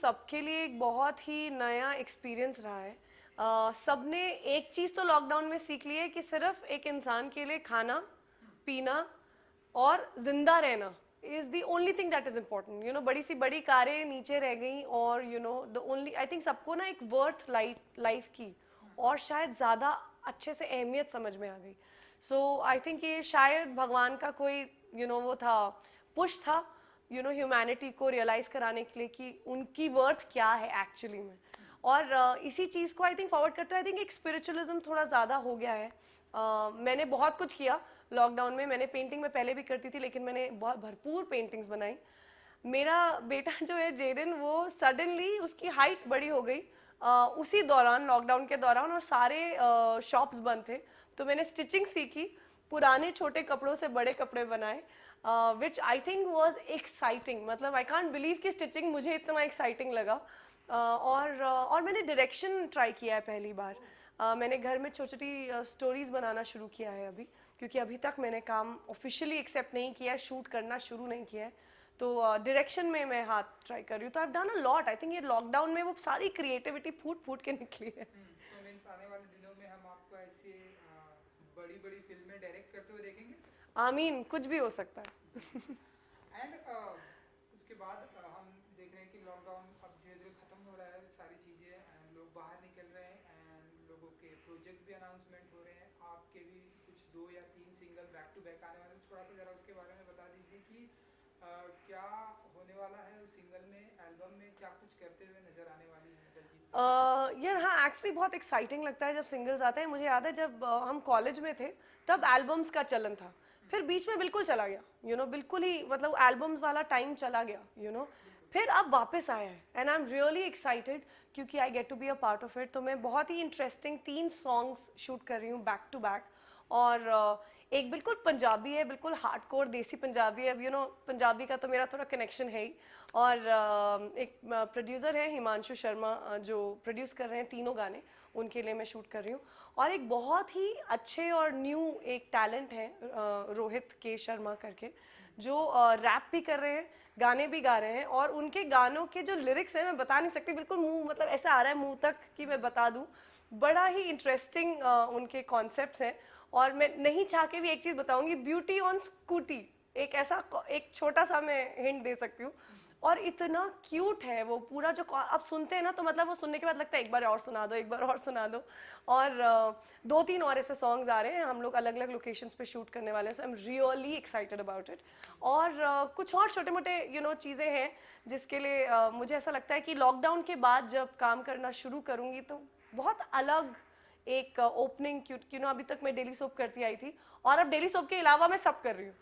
सबके लिए एक बहुत ही नया एक्सपीरियंस रहा है। सबने एक चीज़ तो लॉकडाउन में सीख ली है कि सिर्फ एक इंसान के लिए खाना पीना और जिंदा रहना is the only thing that is important. You know, बड़ी सी बड़ी कारें नीचे रह गई और you know the only I think सबको ना एक वर्थ लाइफ की और शायद ज़्यादा अच्छे से अहमियत समझ में आ गई। सो आई थिंक ये शायद भगवान का कोई वो था, पुश था ह्यूमैनिटी को रियलाइज कराने के लिए कि उनकी वर्थ क्या है एक्चुअली में। और इसी चीज़ को आई थिंक फॉरवर्ड करते हुए आई थिंक एक स्पिरिचुअलिज्म थोड़ा ज़्यादा हो गया है। मैंने बहुत कुछ किया लॉकडाउन में। मैंने पेंटिंग में पहले भी करती थी लेकिन मैंने बहुत भरपूर पेंटिंग्स बनाई। मेरा बेटा जो है जेरिन, वो सडनली उसकी हाइट बड़ी हो गई उसी दौरान, लॉकडाउन के दौरान, और सारे शॉप्स बंद थे। तो मैंने स्टिचिंग सीखी, पुराने छोटे कपड़ों से बड़े कपड़े बनाए, विच आई थिंक वॉज एक्साइटिंग। मतलब आई कांट बिलीव कि स्टिचिंग मुझे इतना एक्साइटिंग लगा। और मैंने डायरेक्शन ट्राई किया है पहली बार। मैंने घर में छोटी छोटी स्टोरीज बनाना शुरू किया है अभी, क्योंकि अभी तक मैंने काम ऑफिशियली एक्सेप्ट नहीं किया है, शूट करना शुरू नहीं किया है। तो डायरेक्शन में मैं हाथ ट्राई कर रही हूँ। तो I have done a lot. I think ये लॉकडाउन में वो सारी क्रिएटिविटी फूट फूट के निकली है। तो मीन्स आने वाले दिनों में हम आपको ऐसे बड़ी बड़ी फिल्में डायरेक्ट करते हुए देखेंगे। आमीन, कुछ भी हो सकता है। एंड उसके बाद हम देख रहे हैं कि लॉकडाउन अब धीरे धीरे खत्म हो रहा है, सारी चीज़ें एंड लोग बाहर निकल रहे हैं एंड लोगों के प्रोजेक्ट भी अनाउंसमेंट हो रहे हैं। आपके भी कुछ 2 या 3 सिंगल बैक टू बैक आने वाले, थोड़ा सा ज़रा उसके बारे में बता दीजिए कि क्या होने वाला है उस सिंगल में, एल्बम में क्या कुछ करते हुए नजर आने वाली है दलजीत सिंह? यार हाँ, एक्चुअली बहुत एक्साइटिंग लगता है जब सिंगल्स आते हैं। मुझे याद है जब हम कॉलेज में थे तब एल्बम्स का चलन था, फिर बीच में बिल्कुल चला गया। बिल्कुल ही, मतलब एल्बम्स वाला टाइम चला गया। फिर अब वापस आया है and I am really excited क्योंकि I get to be a part of it. तो मैं बहुत ही इंटरेस्टिंग 3 सॉन्ग्स शूट कर रही हूँ बैक टू बैक। और एक बिल्कुल पंजाबी है, बिल्कुल हार्डकोर देसी पंजाबी है। अब पंजाबी का तो मेरा थोड़ा कनेक्शन है ही। और एक प्रोड्यूसर है हिमांशु शर्मा, जो प्रोड्यूस कर रहे हैं तीनों गाने, उनके लिए मैं शूट कर रही हूँ। और एक बहुत ही अच्छे और न्यू एक टैलेंट है रोहित के शर्मा करके, जो रैप भी कर रहे हैं, गाने भी गा रहे हैं। और उनके गानों के जो लिरिक्स हैं मैं बता नहीं सकती, बिल्कुल मुंह, मतलब ऐसा आ रहा है मुंह तक कि मैं बता दूं। बड़ा ही इंटरेस्टिंग उनके कॉन्सेप्ट्स हैं। और मैं नहीं चाह के भी एक चीज़ बताऊंगी, ब्यूटी ऑन स्कूटी, एक ऐसा एक छोटा सा मैं हिंट दे सकती हूँ। और इतना क्यूट है वो पूरा, जो आप सुनते हैं ना तो मतलब वो सुनने के बाद लगता है एक बार और सुना दो, एक बार और सुना दो। और 2-3 और ऐसे सॉन्ग्स आ रहे हैं, हम लोग अलग अलग लोकेशंस पे शूट करने वाले हैं। So I am really excited about it. और कुछ और छोटे मोटे चीज़ें हैं जिसके लिए मुझे ऐसा लगता है कि लॉकडाउन के बाद जब काम करना शुरू करूँगी तो बहुत अलग एक ओपनिंग, क्योंकि अभी तक मैं डेली सोप करती आई थी और अब डेली सोप के अलावा मैं सब कर रही हूँ।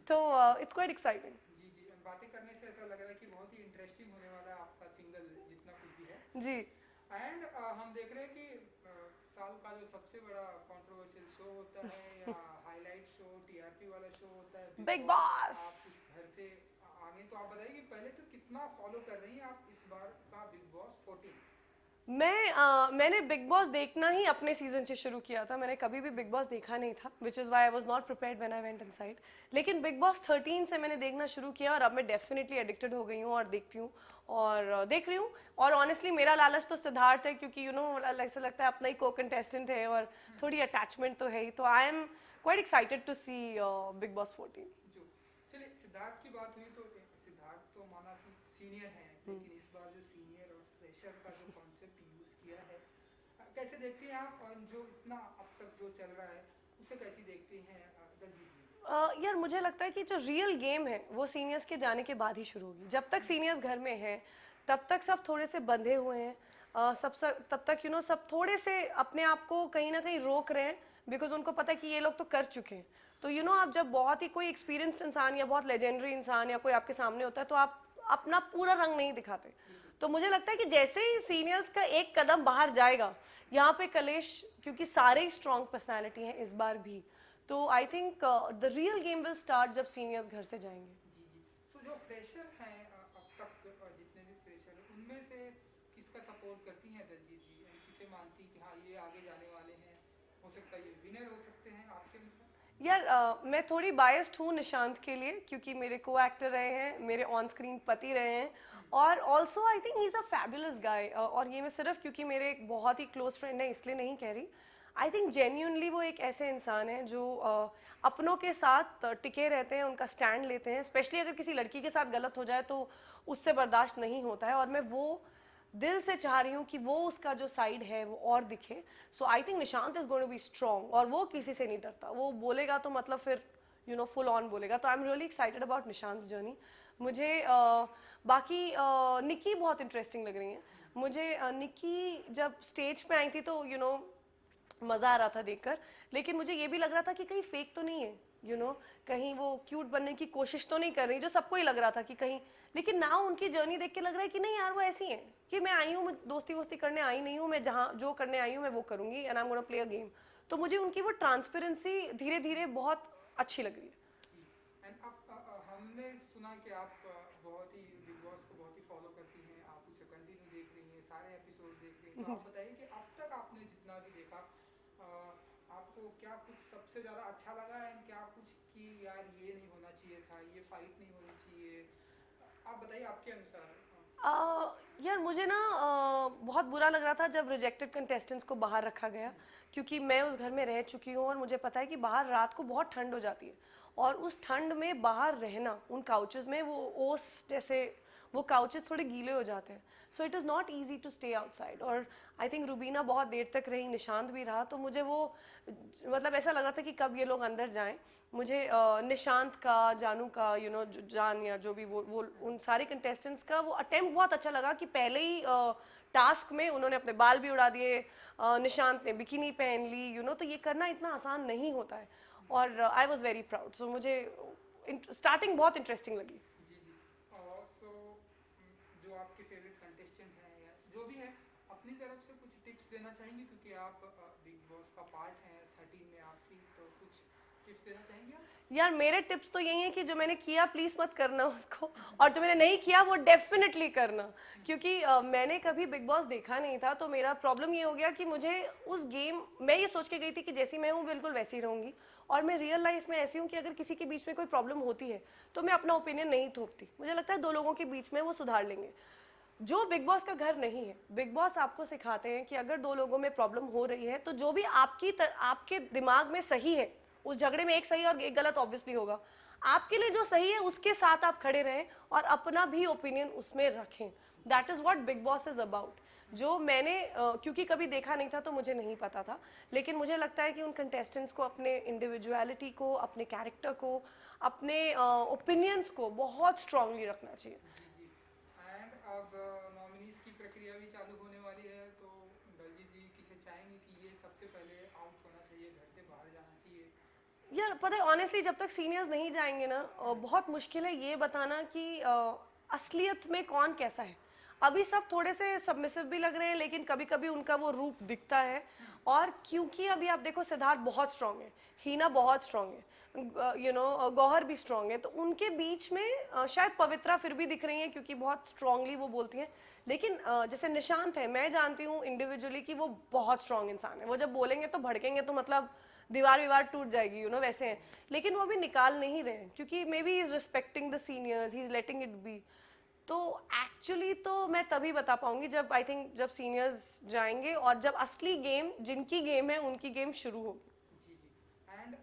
तो इट्स क्वाइट एक्साइटिंग। जी जी, बातें करने से ऐसा लग रहा है कि बहुत ही इंटरेस्टिंग होने वाला है आपका सिंगल, जितना कुछ भी है। जी। एंड हम देख रहे हैं कि साल का जो सबसे बड़ा कंट्रोवर्शियल शो होता है या हाईलाइट शो, टीआरपी वाला शो होता है बिग बिग बॉस। बॉस। आप इस घर से आगे, तो आप बताइए कि पहले तो कितना फॉलो कर रही हैं आप इस बार का बिग बॉस 14? मैंने बिग बॉस देखना ही अपने सीजन से शुरू किया था। मैंने कभी भी बिग बॉस देखा नहीं था, which is why I was not prepared when I went inside. लेकिन बिग बॉस 13 से मैंने देखना शुरू किया और अब मैं डेफिनेटली एडिक्टेड हो गई हूँ और देखती हूँ और देख रही हूँ। और ऑनेस्टली मेरा लालच तो सिद्धार्थ है, क्योंकि ऐसा लगता है अपना ही को कंटेस्टेंट है और थोड़ी अटैचमेंट तो है ही। तो I am quite excited to see Bigg Boss 14। जो चलिए, सिद्धार्थ की बात हुई तो सिद्धार्थ तो माना कि सीनियर हैं, लेकिन इस बार जो सीनियर और फ्रेशर का जो कॉन्सेप्ट यूज किया है, कैसे देखते हैं आप? और जो इतना अब तक जो चल रहा है उसे कैसी देखते हैं दलजीत जी? यार मुझे लगता है कि जो रियल गेम है वो सीनियर्स के जाने के बाद ही शुरू होगी। जब तक सीनियर्स घर में हैं तब तक सब थोड़े से बंधे हुए हैं। तब तक सब थोड़े से अपने आप को कहीं ना कहीं रोक रहे हैं, बिकॉज उनको पता है कि ये लोग तो कर चुके हैं। तो आप जब बहुत ही कोई एक्सपीरियंस्ड इंसान या बहुत लेजेंडरी इंसान या कोई आपके सामने होता है तो आप अपना पूरा रंग नहीं दिखाते। तो मुझे लगता है कि जैसे ही सीनियर्स का एक कदम बाहर जाएगा, यहाँ पे कलेश, क्योंकि सारे ही स्ट्रॉन्ग पर्सनैलिटी हैं इस बार भी, तो I think the real game will start जब सीनियर्स घर से जाएंगे। जी जी। तो जो फ्रेशर हैं अब तक जितने भी फ्रेशर हैं, उनमें से किसका सपोर्ट करती हैं दलजीत जी? यानी किसे मानती कि हाँ ये आगे जाने वाले हैं, हो सकता है ये विनर हो सकते हैं आपके अनुसार? यार मैं थोड़ी बायस्ड हूँ निशांत के लिए, क्योंकि मेरे को एक्टर रहे हैं, मेरे ऑन स्क्रीन पति रहे हैं और also I think he is a fabulous guy, और ये मैं सिर्फ क्योंकि मेरे एक बहुत ही क्लोज फ्रेंड है इसलिए नहीं कह रही। आई थिंक जेन्यूनली वो एक ऐसे इंसान है जो अपनों के साथ टिके रहते हैं, उनका स्टैंड लेते हैं, स्पेशली अगर किसी लड़की के साथ गलत हो जाए तो उससे बर्दाश्त नहीं होता है, और मैं वो दिल से चाह रही हूँ कि वो उसका जो साइड है वो और दिखे। So I think Nishant is going to be strong, और वो किसी से नहीं डरता, वो बोलेगा तो मतलब फिर फुल ऑन बोलेगा। तो I am really excited about Nishant journey. मुझे बाकी निक्की बहुत इंटरेस्टिंग लग रही है मुझे। निक्की जब स्टेज पे आई थी तो मज़ा आ रहा था देखकर, लेकिन मुझे ये भी लग रहा था कि कहीं फेक तो नहीं है, कहीं वो क्यूट बनने की कोशिश तो नहीं कर रही, जो सबको ही लग रहा था कि कहीं। लेकिन ना उनकी जर्नी देख के लग रहा है कि नहीं यार वो ऐसी है कि मैं आई हूँ, मैं दोस्ती वोस्ती करने आई नहीं हूँ, मैं जहाँ जो करने आई हूँ मैं वो करूँगी, and I am gonna play a game. तो मुझे उनकी वो ट्रांसपेरेंसी धीरे धीरे बहुत अच्छी लग रही है। एंड अब हमने सुना कि आप बहुत ही बिग बॉस को बहुत ही फॉलो करती हैं, आप उसे कंटिन्यू देख रही हैं, सारे एपिसोड देख रही हैं, तो आप बताइए कि अब तक आपने जितना भी देखा आपको क्या कुछ सबसे ज़्यादा अच्छा लगा है, क्या कुछ कि यार ये नहीं होना चाहिए था, ये फाइट नहीं होनी चाहिए, आप बताइए आपके अनुसार। यार मुझे ना बहुत बुरा लग रहा था जब रिजेक्टेड कंटेस्टेंट्स को बाहर रखा गया, क्योंकि मैं उस घर में रह चुकी हूँ और मुझे पता है कि बाहर रात को बहुत ठंड हो जाती है, और उस ठंड में बाहर रहना उन काउचेस में, वो ओस जैसे वो काउचेस थोड़े गीले हो जाते हैं, so it is not easy to stay outside. और आई थिंक रुबीना बहुत देर तक रही, निशांत भी रहा, तो मुझे वो मतलब ऐसा लग रहा था कि कब ये लोग अंदर जाएं। मुझे निशांत का, जानू का, जान या जो भी वो उन सारे कंटेस्टेंट्स का वो अटेम्प्ट बहुत अच्छा लगा कि पहले ही टास्क में उन्होंने अपने बाल भी उड़ा दिए, निशांत ने बिकिनी पहन ली, तो ये करना इतना आसान नहीं होता है, और आई वॉज वेरी प्राउड। सो मुझे स्टार्टिंग बहुत इंटरेस्टिंग लगी। जी जी। और सो जो आपके फेवरेट कंटेस्टेंट हैं या जो भी हैं, अपनी तरफ से कुछ टिप्स देना चाहेंगे, क्योंकि आप बिग बॉस का पार्ट हैं 13 में आप थी, तो कुछ टिप्स देना चाहेंगे आप? यार मेरे टिप्स तो यही है कि जो मैंने किया प्लीज मत करना उसको, और जो मैंने नहीं किया वो डेफिनेटली करना, क्योंकि मैंने कभी बिग बॉस देखा नहीं था, तो मेरा प्रॉब्लम ये हो गया कि मुझे उस गेम, मैं ये सोच के गई थी कि जैसी मैं हूँ बिल्कुल वैसी रहूंगी, और मैं रियल लाइफ में ऐसी हूँ कि अगर किसी के बीच में कोई प्रॉब्लम होती है तो मैं अपना ओपिनियन नहीं थोपती, मुझे लगता है दो लोगों के बीच में वो सुधार लेंगे। जो बिग बॉस का घर नहीं है, बिग बॉस आपको सिखाते हैं कि अगर दो लोगों में प्रॉब्लम हो रही है तो जो भी आपके दिमाग में सही है, उस झगड़े में एक सही और एक गलत ऑब्वियसली होगा, आपके लिए जो सही है उसके साथ आप खड़े रहें और अपना भी ओपिनियन उसमें रखें। That is what big boss is about. जो मैंने क्योंकि कभी देखा नहीं था तो मुझे नहीं पता था, लेकिन मुझे लगता है कि उन कंटेस्टेंट्स को अपने इंडिविजुअलिटी को, अपने कैरेक्टर को, अपने ओपिनियंस को बहुत स्ट्रांगली रखना चाहिए। जी जी। एंड अब नॉमिनीज की प्रक्रिया भी चालू होने वाली है, तो दलजीत जी किसे चाहेंगे कि ये सबसे पहले आउट होना चाहिए, घर से बाहर जाना चाहिए? यार पता है ऑनेस्टली जब तक सीनियर्स नहीं जाएंगे ना, बहुत मुश्किल है ये बताना कि असलियत में कौन कैसा है। अभी सब थोड़े से सबमिसिव भी लग रहे हैं, लेकिन कभी कभी उनका वो रूप दिखता है, और क्योंकि अभी आप देखो सिद्धार्थ बहुत स्ट्रांग है, हीना बहुत स्ट्रांग है, गौहर भी स्ट्रांग है, तो उनके बीच में शायद पवित्रा फिर भी दिख रही है क्योंकि बहुत स्ट्रांगली वो बोलती हैं, लेकिन जैसे निशांत है, मैं जानती हूँ इंडिविजुअली कि वो बहुत स्ट्रांग इंसान है, वो जब बोलेंगे तो भड़केंगे तो मतलब दीवार विवार टूट जाएगी, वैसे हैं, लेकिन वो अभी निकाल नहीं रहे हैं क्योंकि may be is respecting the seniors, he is letting it be. तो एक्चुअली तो मैं तभी बता पाऊंगी जब आई थिंक जब सीनियर्स जाएंगे और जब असली गेम, जिनकी गेम है उनकी गेम शुरू होगी। जी जी। एंड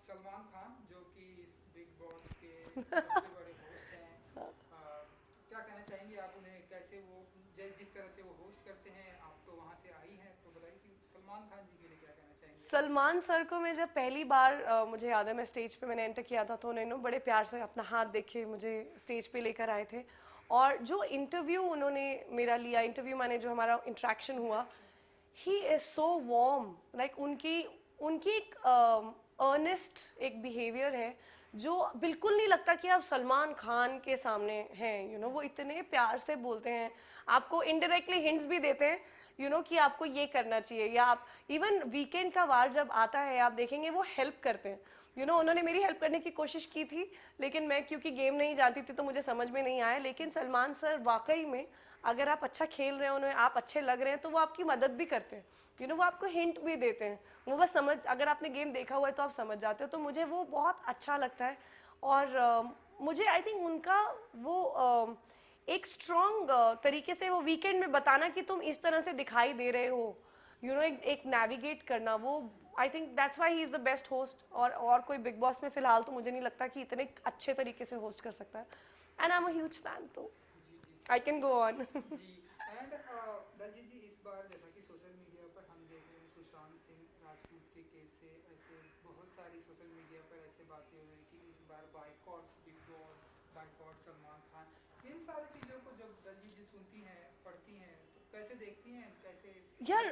सलमान खान जो कि इस बिग बॉस के सबसे बड़े होस्ट हैं, क्या कहना चाहेंगे आप उन्हें, कैसे वो जिस तरह से वो होस्ट करते हैं, आप तो वहाँ से आई हैं, तो बताइए कि सलमान खान जी के लिए क्या कहना चाहेंगे? सलमान सर को मैं जब पहली बार मुझे याद है मैं स्टेज पे मैंने एंटर किया था, तो उन्होंने बड़े प्यार से अपना हाथ देके मुझे स्टेज पे लेकर आए थे, और जो इंटरव्यू उन्होंने मेरा लिया, इंटरव्यू माने जो हमारा इंटरेक्शन हुआ, he is so warm, like उनकी एक अर्नेस्ट एक बिहेवियर है जो बिल्कुल नहीं लगता कि आप सलमान खान के सामने हैं, वो इतने प्यार से बोलते हैं, आपको इनडायरेक्टली हिंट्स भी देते हैं, कि आपको ये करना चाहिए, या आप इवन वीकेंड का वार जब आता है आप देखेंगे वो हेल्प करते हैं, उन्होंने मेरी हेल्प करने की कोशिश की थी, लेकिन मैं क्योंकि गेम नहीं जानती थी तो मुझे समझ में नहीं आया, लेकिन सलमान सर वाकई में अगर आप अच्छा खेल रहे हैं, उन्हें आप अच्छे लग रहे हैं, तो वो आपकी मदद भी करते हैं, वो आपको हिंट भी देते हैं, वो बस समझ, अगर आपने गेम देखा हुआ है तो आप समझ जाते हो, तो मुझे वो बहुत अच्छा लगता है। और मुझे आई थिंक उनका वो एक स्ट्रॉन्ग तरीके से वो वीकेंड में बताना कि तुम इस तरह से दिखाई दे रहे हो, यू नो, एक नेविगेट करना, वो I think that's why he is the best host. और कोई बिग बॉस में फिलहाल तो मुझे नहीं लगता कि इतने अच्छे तरीके से होस्ट कर सकता है, and I am a huge fan, तो I can go on. Ji and Daljeet ji, इस बार जैसा कि सोशल मीडिया पर हम देख रहे हैं सुशांत सिंह राजपूत के केस से ऐसे बहुत सारी सोशल मीडिया पर ऐसे बातें हो रही कि इस बार boycott Bigg Boss, boycott Salman Khan, इन सारी चीज़ों को जब दलजीत जी सुनती हैं, पढ़ती हैं, तो कैसे देखती हैं, कैसे? यार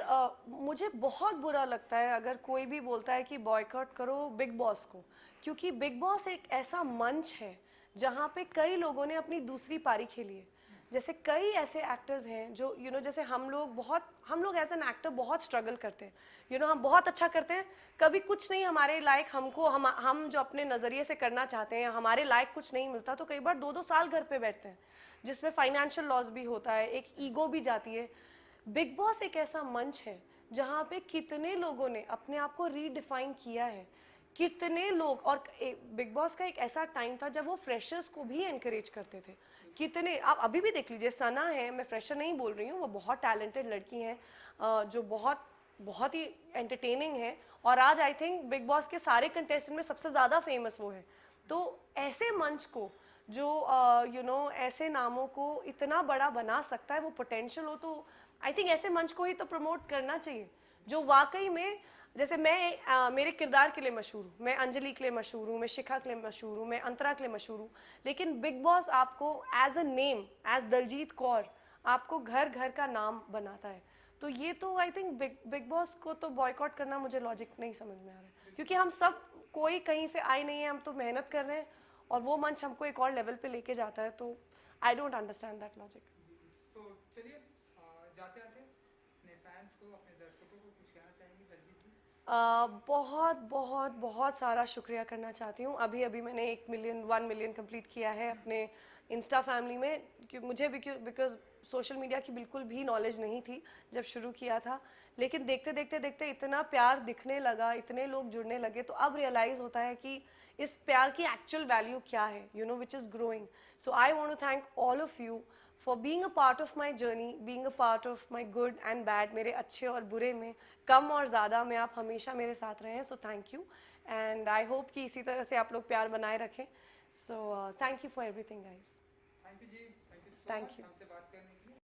मुझे बहुत बुरा लगता है अगर कोई भी बोलता है कि बॉयकॉट करो बिग बॉस को, क्योंकि बिग बॉस एक ऐसा मंच है जहाँ पे कई लोगों ने अपनी दूसरी पारी खेली है। जैसे कई ऐसे एक्टर्स हैं जो जैसे हम लोग एज एन एक्टर बहुत स्ट्रगल करते हैं, हम बहुत अच्छा करते हैं, कभी कुछ नहीं हमारे लायक, हम जो अपने नज़रिए से करना चाहते हैं हमारे लायक कुछ नहीं मिलता, तो कई बार 2-2 साल घर पे बैठते हैं, जिसमें फाइनेंशियल लॉस भी होता है, एक ईगो भी जाती है। बिग बॉस एक ऐसा मंच है जहाँ पे कितने लोगों ने अपने आप को रीडिफाइन किया है, कितने लोग, और बिग बॉस का एक ऐसा टाइम था जब वो फ्रेशर्स को भी एनकरेज करते थे। कितने, आप अभी भी देख लीजिए, सना है, मैं फ्रेशर नहीं बोल रही हूँ, वो बहुत टैलेंटेड लड़की हैं, जो बहुत बहुत ही एंटरटेनिंग है, और आज आई थिंक बिग बॉस के सारे कंटेस्टेंट में सबसे ज़्यादा फेमस वो है। तो ऐसे मंच को जो ऐसे नामों को इतना बड़ा बना सकता है, वो पोटेंशियल हो, तो आई थिंक ऐसे मंच को ही तो प्रमोट करना चाहिए, जो वाकई में, जैसे मैं मेरे किरदार के लिए मशहूर हूँ, मैं अंजलि के लिए मशहूर हूँ, मैं शिखा के लिए मशहूर हूँ, मैं अंतरा के लिए मशहूर हूँ, लेकिन बिग बॉस आपको as a name, as Daljeet Kaur, आपको घर घर का नाम बनाता है। तो ये तो आई थिंक बिग बॉस को तो बॉयकॉट करना मुझे लॉजिक नहीं समझ में आ रहा है, क्योंकि हम सब कोई कहीं से आए नहीं है, हम तो मेहनत कर रहे हैं, और वो मंच हमको एक और लेवल पे लेके जाता है, तो I don't understand that logic. तो चलिए जाते आते अपने फैंस को, अपने दर्शकों को कुछ कहना चाहेंगे दलजीत जी? बहुत बहुत बहुत सारा शुक्रिया करना चाहती हूँ। अभी अभी मैंने 1 मिलियन कंप्लीट किया है अपने इंस्टा फैमिली में, मुझे बिकॉज सोशल मीडिया की बिल्कुल भी नॉलेज नहीं थी जब शुरू किया था, लेकिन देखते देखते देखते इतना प्यार दिखने लगा, इतने लोग जुड़ने लगे, तो अब रियलाइज़ होता है कि इस प्यार की एक्चुअल वैल्यू क्या है, which is growing. So I want to thank all of you for being a part of my journey, being a part of my good and bad, मेरे अच्छे और बुरे में, कम और ज़्यादा में आप हमेशा मेरे साथ रहे हैं, so thank you, and I hope कि इसी तरह से आप लोग प्यार बनाए रखें। So thank you for everything guys. Thank you ji, thank you so much.